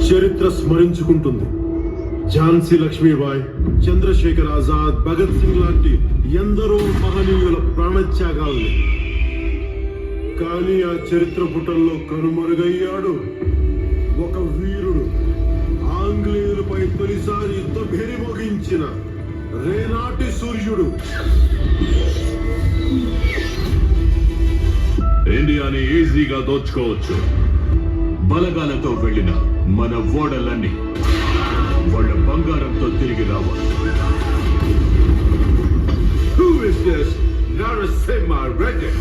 చరిత్ర స్మరించుకుంటుంది. ఝాన్సీ లక్ష్మీబాయి, చంద్రశేఖర్ ఆజాద్, భగత్ సింగ్ లాంటి ఎందరో మహనీయుల ప్రాణత్యాగాల్ని. కానీ ఆ చరిత్ర పుటల్లో కనుమరుగయ్యాడు ఒక వీరుడు. ఆంగ్లేయులపై తొలిసారి యుద్ధ భేరి మోగించిన రేనాటి సూర్యుడు. ఇండియాని ఈజీగా దోచుకోవచ్చు. బలగాలతో వెళ్ళిన మన ఓడలన్నీ వాళ్ళ బంగారంతో తిరిగి రావాలి. Who is this Narasimha Reddy?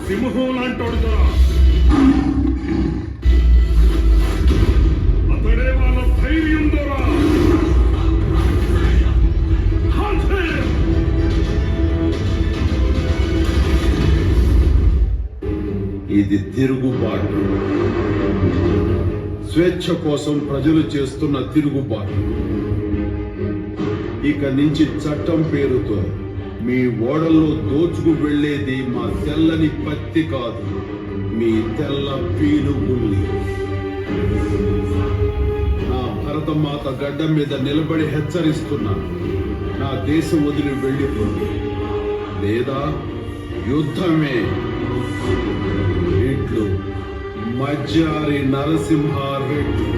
సింహం లాంటోడుతో అతడే వాళ్ళ ధైర్యం ద్వారా. ఇది తిరుగుబాటు. స్వేచ్ఛ కోసం ప్రజలు చేస్తున్న తిరుగుబాటు. ఇక నుంచి చట్టం పేరుతో మీ ఓడల్లో దోచుకు వెళ్లేది మా తెల్లని పత్తి కాదు, మీ తెల్ల పీనుగుల్ని. నా భరతమాత గడ్డ మీద నిలబడి హెచ్చరిస్తున్నా, నా దేశం వదిలి వెళ్ళిపోండి, లేదా యుద్ధమే. ఇట్లు మజ్జారి నరసింహారెడ్డి.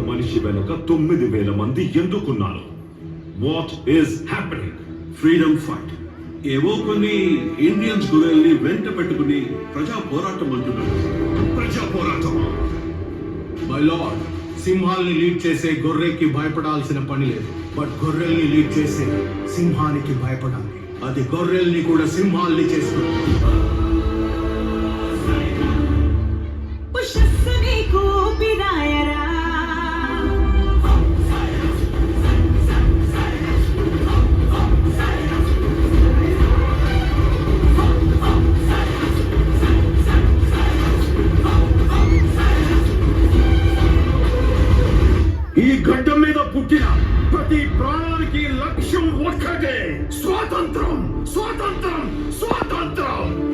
మనిషి వెనుక 9,000 మంది ఎందుకున్నారు? What is happening? Freedom fight. ఏవో కొన్ని ఇండియన్స్ గొర్రెల్ని వెంట పెట్టుకుని ప్రజా పోరాటం అంటున్నారు. ప్రజా పోరాటం. మై లార్డ్, సింహాల్ని లీడ్ చేసే గొర్రెకి భయపడాల్సిన పని లేదు, బట్ గొర్రెల్ని లీడ్ చేసే సింహానికి భయపడాలి. అది గొర్రెల్ని కూడా సింహాల్ని చేస్తుంది. ఈ గడ్డ మీద పుట్టిన ప్రతి ప్రాణానికి లక్ష్యం ఒక్కటే, స్వాతంత్రం, స్వాతంత్రం, స్వాతంత్రం.